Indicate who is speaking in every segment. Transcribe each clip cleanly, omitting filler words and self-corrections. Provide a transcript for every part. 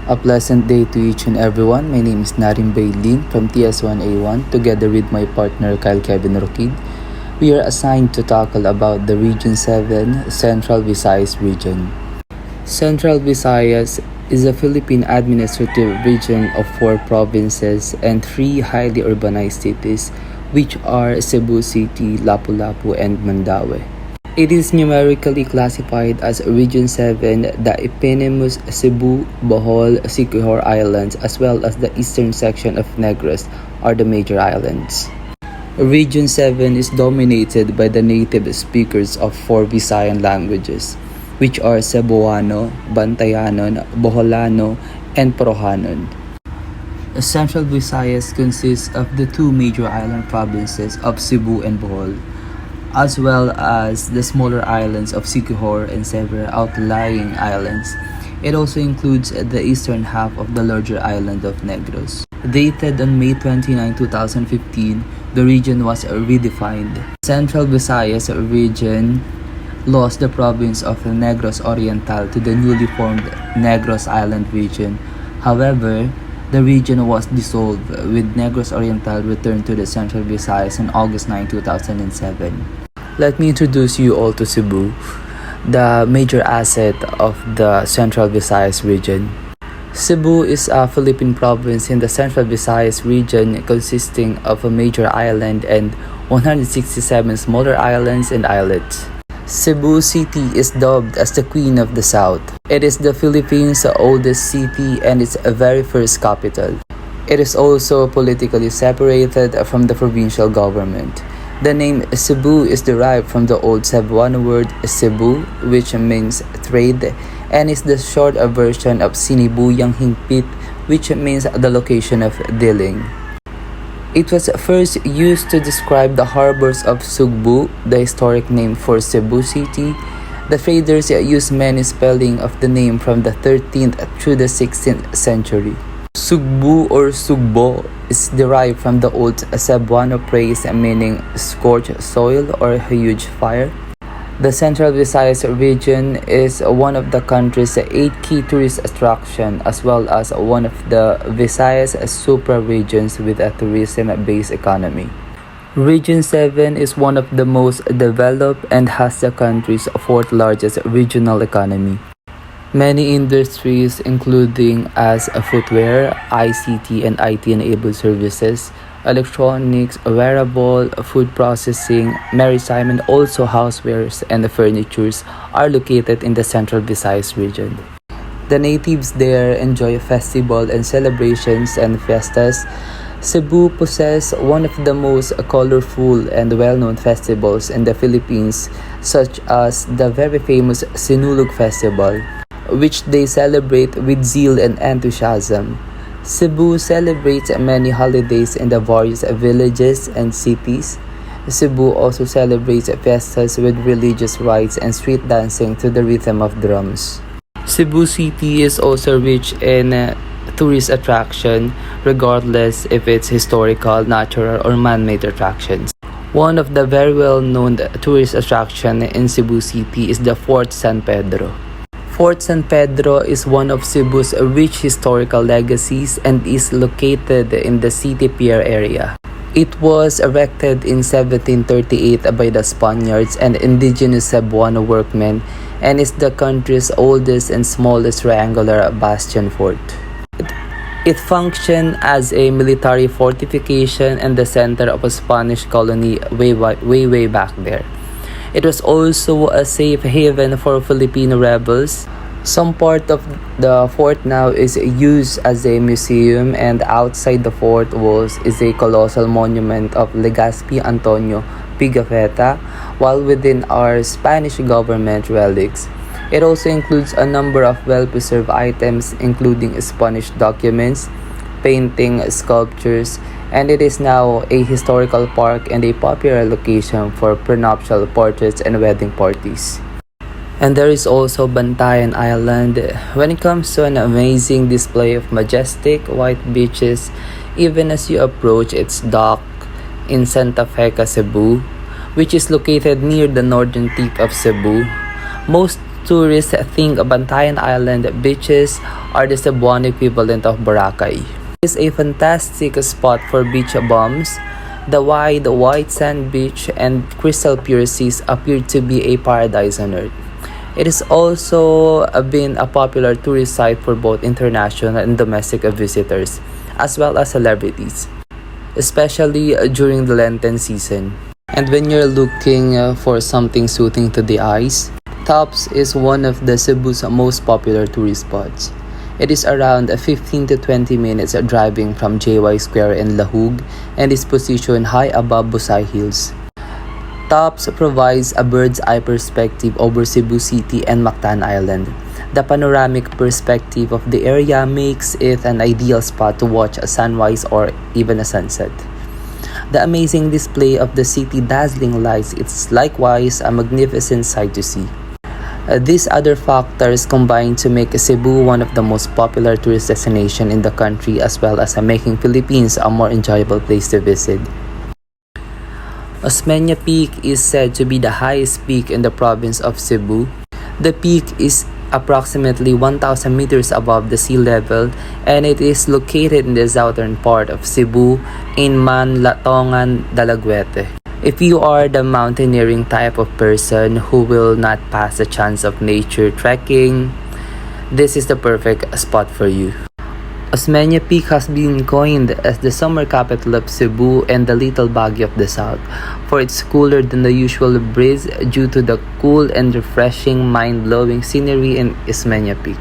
Speaker 1: A pleasant day to each and everyone. My name is Narim Bailin from TS1A1 together with my partner Kyle Kevin Rokid. We are assigned to tackle about the Region 7 Central Visayas region. Central Visayas is a Philippine administrative region of 4 provinces and 3 highly urbanized cities, which are Cebu City, Lapu-Lapu, and Mandaue. It is numerically classified as Region 7. The eponymous Cebu, Bohol, Siquijor Islands, as well as the eastern section of Negros are the major islands. Region 7 is dominated by the native speakers of 4 Visayan languages, which are Cebuano, Bantayanon, Boholano, and Prohanon. Central Visayas consists of the 2 major island provinces of Cebu and Bohol, as well as the smaller islands of Siquijor and several outlying islands. It also includes the eastern half of the larger island of Negros. Dated on May 29, 2015, the region was redefined. Central Visayas region lost the province of Negros Oriental to the newly formed Negros Island region. However, the region was dissolved, with Negros Oriental returned to the Central Visayas on August 9, 2007. Let me introduce you all to Cebu, the major asset of the Central Visayas region. Cebu is a Philippine province in the Central Visayas region consisting of a major island and 167 smaller islands and islets. Cebu City is dubbed as the Queen of the South. It is the Philippines' oldest city and its very first capital. It is also politically separated from the provincial government. The name Cebu is derived from the old Cebuano word Cebu, which means trade, and is the short version of Sinibuyang Hingpit, which means the location of dealing. It was first used to describe the harbors of Sugbu, the historic name for Cebu City. The traders used many spellings of the name from the 13th through the 16th century. Sugbu or Sugbo is derived from the old Cebuano phrase meaning scorched soil or huge fire. The Central Visayas region is one of the country's 8 key tourist attractions, as well as one of the Visayas supra-regions with a tourism-based economy. Region 7 is one of the most developed and has the country's 4th largest regional economy. Many industries, including as footwear, ICT and IT-enabled services, electronics, wearable, food processing, maritime, and also housewares and furnitures are located in the Central Visayas region. The natives there enjoy festival and celebrations and fiestas. Cebu possesses one of the most colorful and well-known festivals in the Philippines, such as the very famous Sinulog Festival, which they celebrate with zeal and enthusiasm. Cebu celebrates many holidays in the various villages and cities. Cebu also celebrates fiestas with religious rites and street dancing to the rhythm of drums. Cebu City is also rich in tourist attraction, regardless if it's historical, natural, or man-made attractions. One of the very well-known tourist attractions in Cebu City is the Fort San Pedro. Fort San Pedro is one of Cebu's rich historical legacies and is located in the City Pier area. It was erected in 1738 by the Spaniards and indigenous Cebuano workmen and is the country's oldest and smallest triangular bastion fort. It functioned as a military fortification and the center of a Spanish colony way back there. It was also a safe haven for Filipino rebels. Some part of the fort now is used as a museum, and outside the fort walls is a colossal monument of Legazpi Antonio Pigafetta, while within are Spanish government relics. It also includes a number of well-preserved items, including Spanish documents, painting, sculptures, and it is now a historical park and a popular location for prenuptial portraits and wedding parties. And there is also Bantayan Island. When it comes to an amazing display of majestic white beaches, even as you approach its dock in Santa Fe, Cebu, which is located near the northern tip of Cebu, most tourists think Bantayan Island beaches are the Cebuano equivalent of Boracay. It is a fantastic spot for beach bums. The wide white sand beach and crystal pure seas appear to be a paradise on earth. It has also been a popular tourist site for both international and domestic visitors, as well as celebrities, especially during the Lenten season. And when you're looking for something soothing to the eyes, Tops is one of the Cebu's most popular tourist spots. It is around 15 to 20 minutes driving from JY Square in Lahug and is positioned high above Busay Hills. Tops provides a bird's eye perspective over Cebu City and Mactan Island. The panoramic perspective of the area makes it an ideal spot to watch a sunrise or even a sunset. The amazing display of the city's dazzling lights is likewise a magnificent sight to see. These other factors combine to make Cebu one of the most popular tourist destinations in the country, as well as making Philippines a more enjoyable place to visit. Osmeña Peak is said to be the highest peak in the province of Cebu. The peak is approximately 1,000 meters above the sea level, and it is located in the southern part of Cebu in Manlatongan, Dalaguete. If you are the mountaineering type of person who will not pass the chance of nature trekking, this is the perfect spot for you. Osmeña Peak has been coined as the summer capital of Cebu and the Little Baguio of the South, for it's cooler than the usual breeze due to the cool and refreshing, mind-blowing scenery in Osmeña Peak.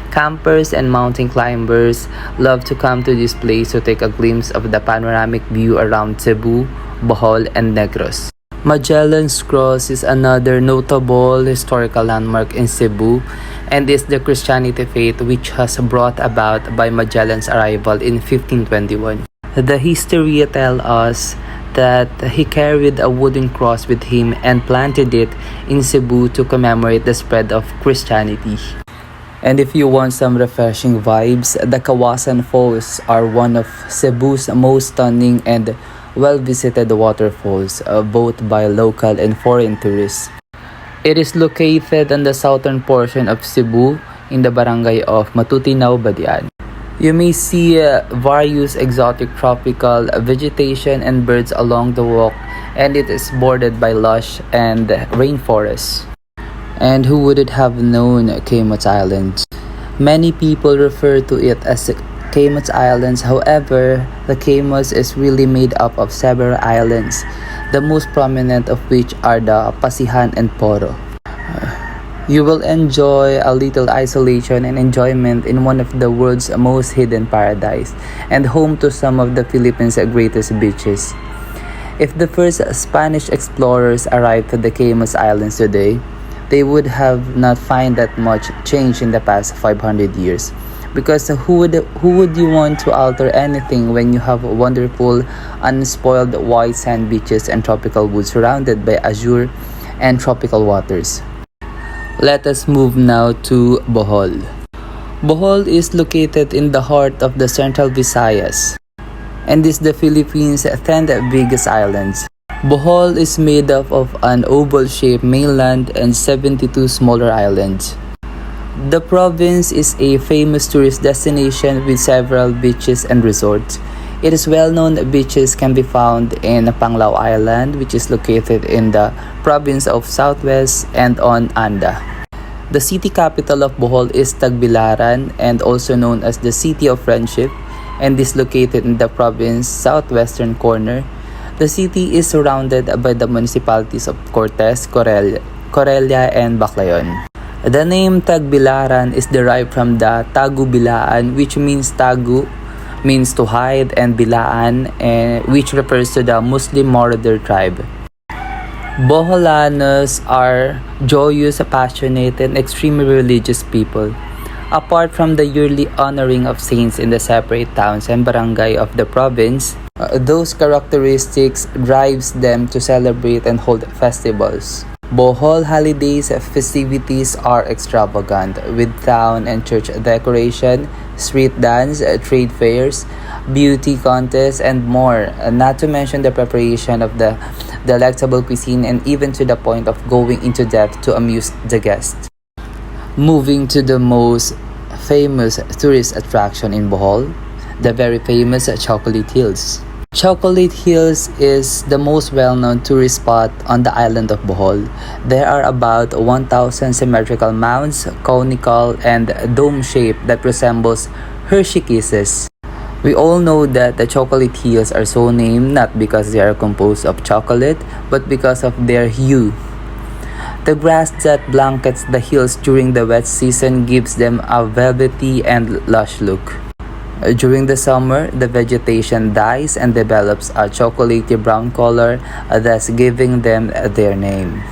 Speaker 1: Campers and mountain climbers love to come to this place to take a glimpse of the panoramic view around Cebu, Bohol, and Negros. Magellan's Cross is another notable historical landmark in Cebu and is the Christianity faith which was brought about by Magellan's arrival in 1521. The history tells us that he carried a wooden cross with him and planted it in Cebu to commemorate the spread of Christianity. And if you want some refreshing vibes, the Kawasan Falls are one of Cebu's most stunning and well-visited waterfalls, both by local and foreign tourists. It is located on the southern portion of Cebu in the barangay of Matutinaw, Badian. You may see various exotic tropical vegetation and birds along the walk, and it is bordered by lush and rainforests. And who wouldn't have known Caymans Island? Many people refer to it as Caymans Islands. However, the Caymans is really made up of several islands, the most prominent of which are the Pasihan and Poro. You will enjoy a little isolation and enjoyment in one of the world's most hidden paradise and home to some of the Philippines' greatest beaches. If the first Spanish explorers arrived to the Caymans Islands today, they would have not find that much change in the past 500 years. Because who would you want to alter anything when you have wonderful, unspoiled white sand beaches and tropical woods surrounded by azure and tropical waters? Let us move now to Bohol. Bohol is located in the heart of the central Visayas and is the Philippines' 10th biggest island. Bohol is made up of an oval-shaped mainland and 72 smaller islands. The province is a famous tourist destination with several beaches and resorts. Its well-known beaches can be found in Panglao Island, which is located in the province of Southwest, and on Anda. The city capital of Bohol is Tagbilaran, and also known as the City of Friendship, and is located in the province's southwestern corner. The city is surrounded by the municipalities of Cortes, Corella, and Baclayon. The name Tagbilaran is derived from the Tagu Bilaan, which means Tagu means to hide, and Bilaan, which refers to the Muslim Moroder tribe. Boholanos are joyous, passionate, and extremely religious people. Apart from the yearly honoring of saints in the separate towns and barangay of the province, those characteristics drives them to celebrate and hold festivals. Bohol holidays festivities are extravagant, with town and church decoration, street dance, trade fairs, beauty contests, and more, not to mention the preparation of the delectable cuisine, and even to the point of going into depth to amuse the guests. Moving to the most famous tourist attraction in Bohol, the very famous Chocolate Hills. Chocolate Hills is the most well-known tourist spot on the island of Bohol. There are about 1,000 symmetrical mounds, conical and dome-shaped that resembles Hershey Kisses. We all know that the Chocolate Hills are so named not because they are composed of chocolate, but because of their hue. The grass that blankets the hills during the wet season gives them a velvety and lush look. During the summer, the vegetation dies and develops a chocolatey brown color, thus giving them their name.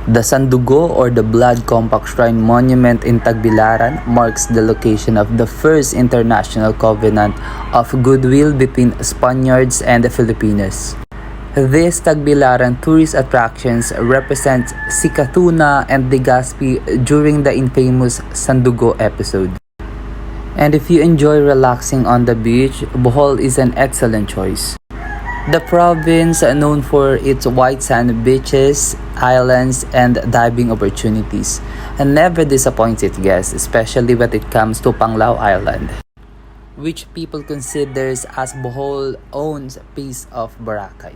Speaker 1: The Sandugo or the Blood Compact Shrine Monument in Tagbilaran marks the location of the first international covenant of goodwill between Spaniards and the Filipinos. These Tagbilaran tourist attractions represent Sikatuna and Legazpi during the infamous Sandugo episode. And if you enjoy relaxing on the beach, Bohol is an excellent choice. The province, known for its white sand beaches, islands, and diving opportunities, and never disappoints its guests, especially when it comes to Panglao Island, which people considers as Bohol's own piece of Boracay.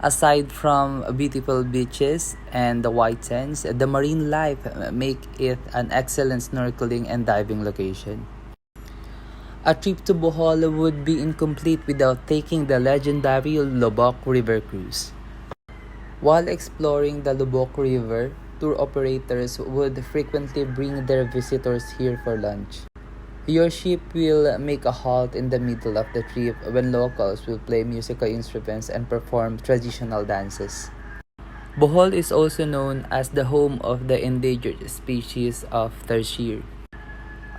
Speaker 1: Aside from beautiful beaches and the white sands, the marine life make it an excellent snorkeling and diving location. A trip to Bohol would be incomplete without taking the legendary Lubbock River cruise. While exploring the Lubbock River, tour operators would frequently bring their visitors here for lunch. Your ship will make a halt in the middle of the trip when locals will play musical instruments and perform traditional dances. Bohol is also known as the home of the endangered species of tarsier.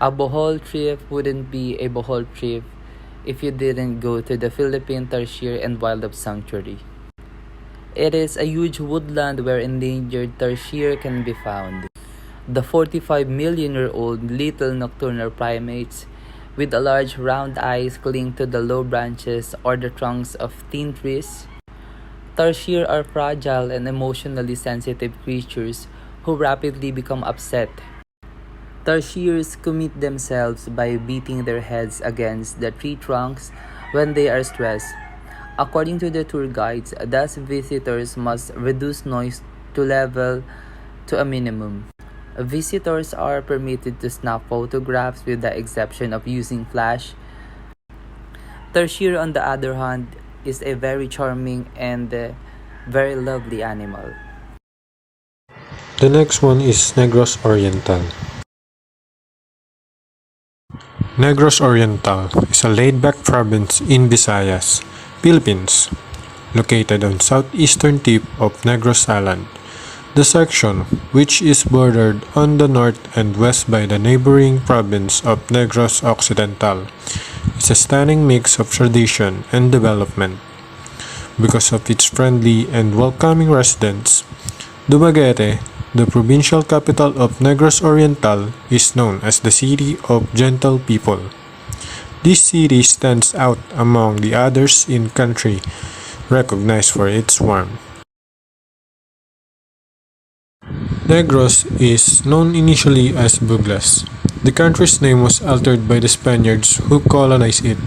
Speaker 1: A Bohol trip wouldn't be a Bohol trip if you didn't go to the Philippine Tarsier and Wildlife Sanctuary. It is a huge woodland where endangered tarsier can be found. The 45-million-year-old little nocturnal primates with a large round eyes cling to the low branches or the trunks of thin trees. Tarsier are fragile and emotionally sensitive creatures who rapidly become upset. Tarsiers commit themselves by beating their heads against the tree trunks when they are stressed. According to the tour guides, thus visitors must reduce noise to level to a minimum. Visitors are permitted to snap photographs with the exception of using flash. Tarsier, on the other hand, is a very charming and very lovely animal.
Speaker 2: The next one is Negros Oriental. Negros Oriental is a laid-back province in Visayas, Philippines, located on southeastern tip of Negros Island. The section, which is bordered on the north and west by the neighboring province of Negros Occidental, is a stunning mix of tradition and development. Because of its friendly and welcoming residents, Dumaguete, the provincial capital of Negros Oriental, is known as the City of Gentle People. This city stands out among the others in country, recognized for its warmth. Negros is known initially as Buglas. The country's name was altered by the Spaniards who colonized it.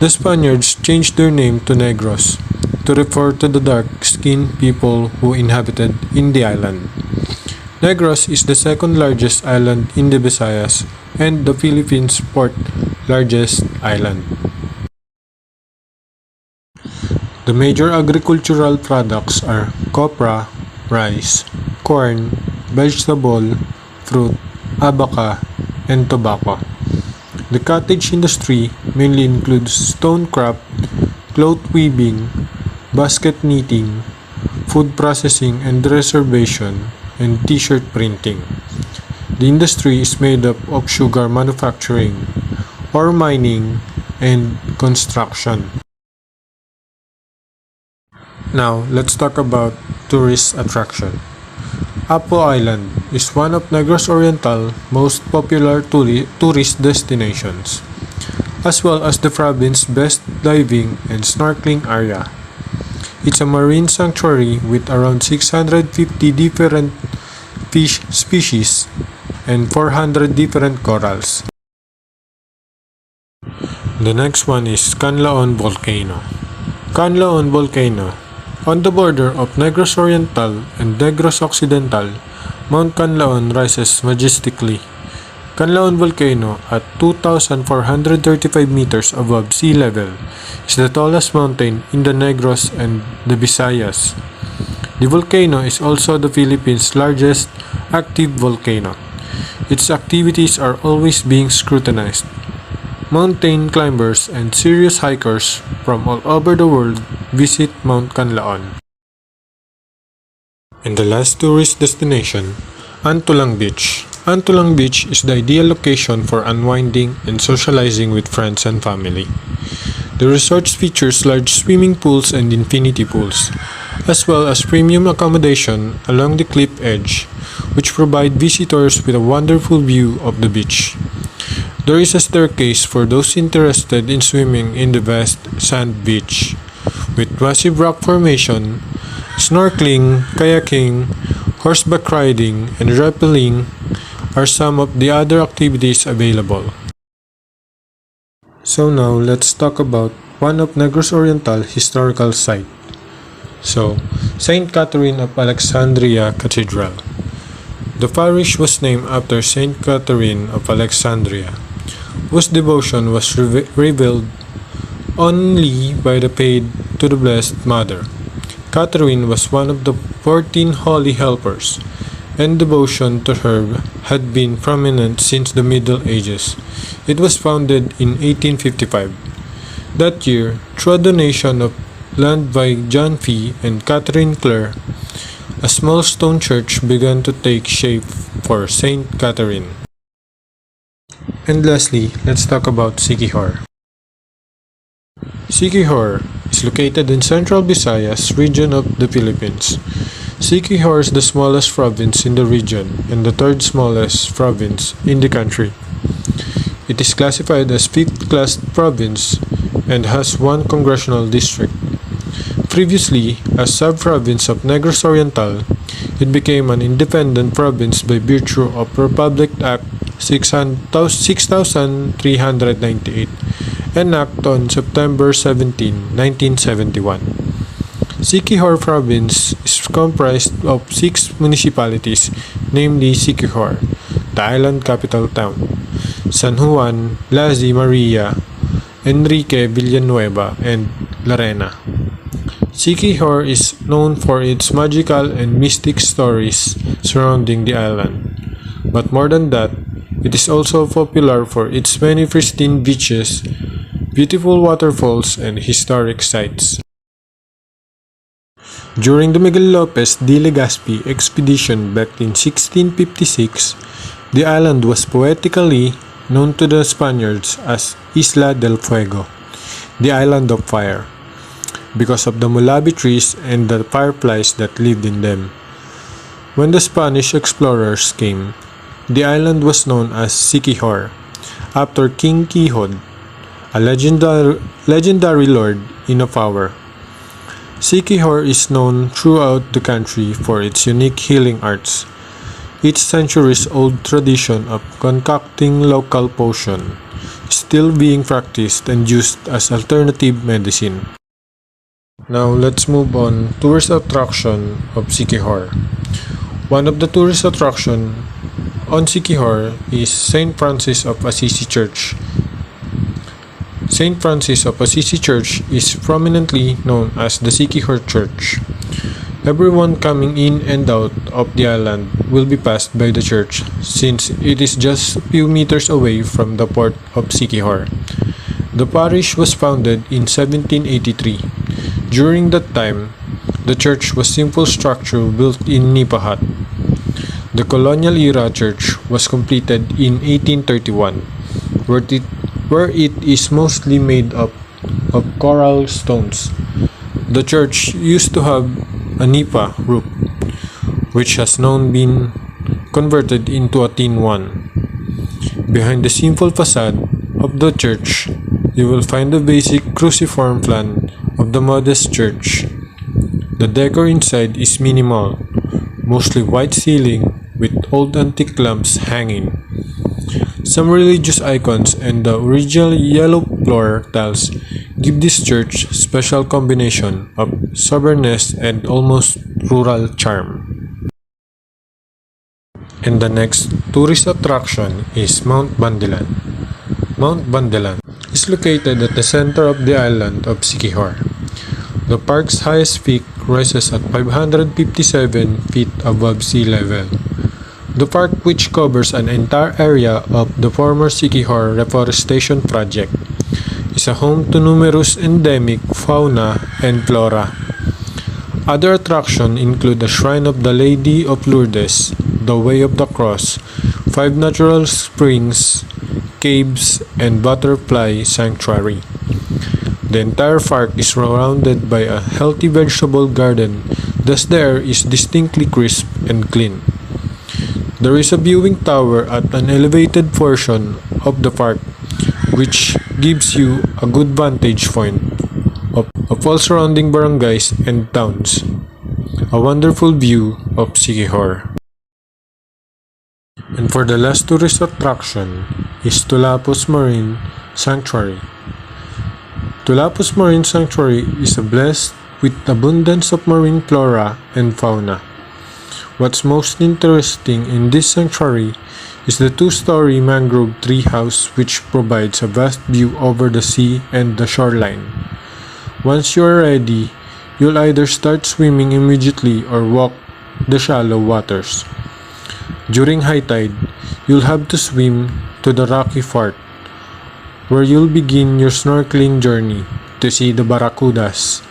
Speaker 2: The Spaniards changed their name to Negros to refer to the dark-skinned people who inhabited in the island. Negros is the second largest island in the Visayas and the Philippines' fourth largest island. The major agricultural products are copra, rice, corn, vegetable, fruit, abaca, and tobacco. The cottage industry mainly includes stone craft, cloth weaving, basket knitting, food processing and reservation, and t-shirt printing. The industry is made up of sugar manufacturing, ore mining, and construction. Now, let's talk about tourist attraction. Apo Island is one of Negros Oriental most popular tourist destinations, as well as the province's best diving and snorkeling area. It's a marine sanctuary with around 650 different species and 400 different corals. The next one is Canlaon Volcano. Canlaon Volcano. On the border of Negros Oriental and Negros Occidental, Mount Canlaon rises majestically. Canlaon Volcano, at 2,435 meters above sea level, is the tallest mountain in the Negros and the Visayas. The volcano is also the Philippines' largest active volcano. Its activities are always being scrutinized. Mountain climbers and serious hikers from all over the world visit Mount Canlaon. And the last tourist destination, Antulang Beach. Antulang Beach is the ideal location for unwinding and socializing with friends and family. The resort features large swimming pools and infinity pools, as well as premium accommodation along the cliff edge, which provide visitors with a wonderful view of the beach. There is a staircase for those interested in swimming in the vast sand beach, with massive rock formation, snorkeling, kayaking, horseback riding, and rappelling are some of the other activities available. So now let's talk about one of Negros Oriental historical site. So, Saint Catherine of Alexandria Cathedral. The parish was named after Saint Catherine of Alexandria, whose devotion was revealed only by the faith to the Blessed Mother. Catherine was one of the 14 holy helpers, and devotion to her had been prominent since the Middle Ages. It was founded in 1855. That year, through a donation of land by John Fee and Catherine Clare, a small stone church began to take shape for Saint Catherine. And lastly, let's talk about Siquijor. Siquijor is located in Central Visayas region of the Philippines. Siquijor is the smallest province in the region and the third smallest province in the country. It is classified as 5th class province and has one congressional district. Previously a sub-province of Negros Oriental, it became an independent province by virtue of Republic Act 6398, enacted on September 17, 1971. Siquijor Province is comprised of 6 municipalities, namely Siquijor, the island capital town, San Juan, Lazi Maria, Enrique Villanueva, and Larena. Siquijor is known for its magical and mystic stories surrounding the island. But more than that, it is also popular for its many pristine beaches, beautiful waterfalls, and historic sites. During the Miguel Lopez de Legazpi expedition back in 1656, the island was poetically known to the Spaniards as Isla del Fuego, the Island of Fire, because of the mulabi trees and the fireflies that lived in them. When the Spanish explorers came, the island was known as Siquijor, after King Quixote, a legendary lord in of power. Siquijor is known throughout the country for its unique healing arts, its centuries-old tradition of concocting local potion, still being practiced and used as alternative medicine. Now let's move on tourist attraction of Siquijor. One of the tourist attraction on Siquijor is St. Francis of Assisi Church. St. Francis of Assisi Church is prominently known as the Siquijor Church. Everyone coming in and out of the island will be passed by the church since it is just a few meters away from the port of Siquijor. The parish was founded in 1783. During that time, the church was simple structure built in nipa hut. The colonial era church was completed in 1831, where it is mostly made up of coral stones. The church used to have a nipa roof, which has now been converted into a tin one. Behind the simple facade of the church, you will find the basic cruciform plan of the modest church. The decor inside is minimal, mostly white ceiling, with old antique lamps hanging. Some religious icons and the original yellow floor tiles give this church special combination of soberness and almost rural charm. And the next tourist attraction is Mount Bandilan. Mount Bandilan is located at the center of the island of Siquijor. The park's highest peak rises at 557 feet above sea level. The park, which covers an entire area of the former Siquijor Reforestation Project, is a home to numerous endemic fauna and flora. Other attractions include the Shrine of the Lady of Lourdes, the Way of the Cross, 5 natural springs, caves, and butterfly sanctuary. The entire park is surrounded by a healthy vegetable garden, thus the air is distinctly crisp and clean. There is a viewing tower at an elevated portion of the park, which gives you a good vantage point of all surrounding barangays and towns. A wonderful view of Siquijor. And for the last tourist attraction is Tulapos Marine Sanctuary. Tulapos Marine Sanctuary is blessed with abundance of marine flora and fauna. What's most interesting in this sanctuary is the 2-story mangrove tree house, which provides a vast view over the sea and the shoreline. Once you are ready, you'll either start swimming immediately or walk the shallow waters. During high tide, you'll have to swim to the rocky part, where you'll begin your snorkeling journey to see the barracudas.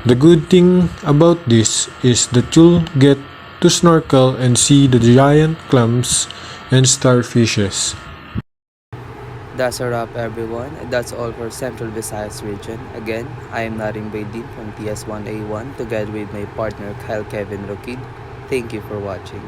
Speaker 2: The good thing about this is that you'll get to snorkel and see the giant clams and starfishes.
Speaker 1: That's a wrap, everyone. That's all for Central Visayas region. Again, I am Naring Baydin from TS1A1 together with my partner Kyle Kevin Rokid. Thank you for watching.